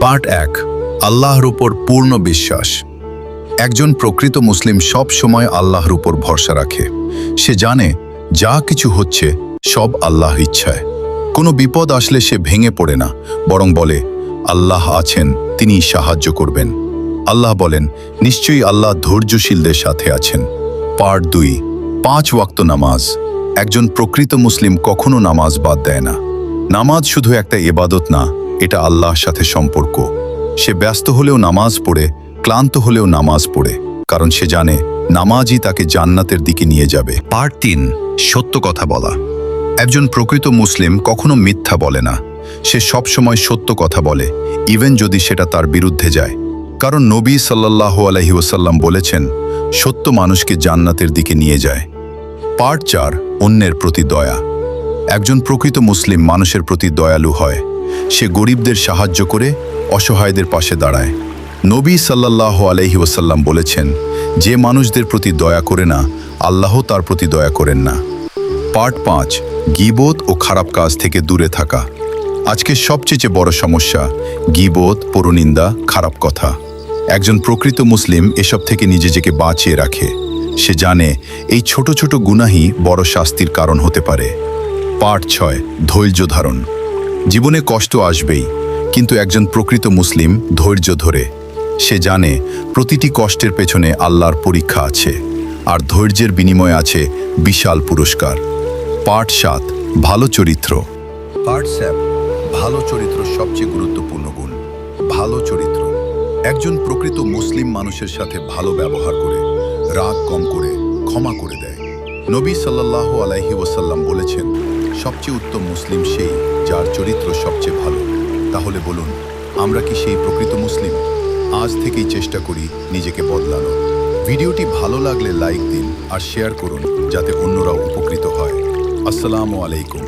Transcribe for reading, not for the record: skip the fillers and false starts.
Part ১, আল্লাহর উপর পূর্ণ বিশ্বাস। একজন প্রকৃত মুসলিম সব সময় আল্লাহর উপর ভরসা রাখে। সে জানে যা কিছু হচ্ছে সব আল্লাহর ইচ্ছায়। কোনো বিপদ আসলে সে ভেঙে পড়ে না, বরং বলে আল্লাহ আছেন, তিনি সাহায্য করবেন। আল্লাহ বলেন, নিশ্চয়ই আল্লাহ ধৈর্যশীলদের সাথে আছেন। পার্ট ২, ৫ ওয়াক্ত নামাজ। একজন প্রকৃত মুসলিম কখনো নামাজ বাদ দেয় না। নামাজ শুধু একটা ইবাদত না, এটা আল্লাহর সাথে সম্পর্ক। সে ব্যস্ত হলেও নামাজ পড়ে, ক্লান্ত হলেও নামাজ পড়ে, কারণ সে জানে নামাজই তাকে জান্নাতের দিকে নিয়ে যাবে। পার্ট ৩, সত্য কথা বলা। একজন প্রকৃত মুসলিম কখনো মিথ্যা বলে না। সে সবসময় সত্য কথা বলে, ইভেন যদি সেটা তার বিরুদ্ধে যায়। কারণ নবী সাল্লাল্লাহু আলাইহি ওয়াসাল্লাম বলেছেন, সত্য মানুষকে জান্নাতের দিকে নিয়ে যায়। পার্ট ৪, অন্যের প্রতি দয়া। একজন প্রকৃত মুসলিম মানুষের প্রতি দয়ালু হয়। সে গরিবদের সাহায্য করে, অসহায়দের পাশে দাঁড়ায়। নবী সাল্লাল্লাহু আলাইহি ওয়াসাল্লাম বলেছেন, যে মানুষদের প্রতি দয়া করে না, আল্লাহ তার প্রতি দয়া করেন না। পার্ট ৫, গীবত ও খারাপ কাজ থেকে দূরে থাকা। আজকের সবচেয়ে বড় সমস্যা গীবত, পরনিন্দা, খারাপ কথা। একজন প্রকৃত মুসলিম এসব থেকে নিজেকে বাঁচিয়ে রাখে। সে জানে এই ছোট ছোট গুনাহই বড় শাস্তির কারণ হতে পারে। পার্ট ৬, ধৈর্য ধারণ। জীবনে কষ্ট আসবেই, কিন্তু একজন প্রকৃত মুসলিম ধৈর্য ধরে। সে জানে প্রতিটি কষ্টের পেছনে আল্লাহর পরীক্ষা আছে, আর ধৈর্যের বিনিময়ে আছে বিশাল পুরস্কার। পার্ট ৭, ভালো চরিত্র। পার্ট ৭, ভালো চরিত্র সবচেয়ে গুরুত্বপূর্ণ গুণ। ভালো চরিত্র। একজন প্রকৃত মুসলিম মানুষের সাথে ভালো ব্যবহার করে, রাগ কম করে, ক্ষমা করে দেয়। নবী সাল্লাল্লাহু আলাইহি ওয়াসাল্লাম বলেছেন, সবচেয়ে উত্তম মুসলিম সেই যার চরিত্র সবচেয়ে ভালো। তাহলে বলুন, আমরা কি সেই প্রকৃত মুসলিম? আজ থেকেই চেষ্টা করি নিজেকে বদলানোর। ভিডিওটি ভালো লাগলে লাইক দিন আর শেয়ার করুন, যাতে অন্যরাও উপকৃত হয়। আসসালামু আলাইকুম।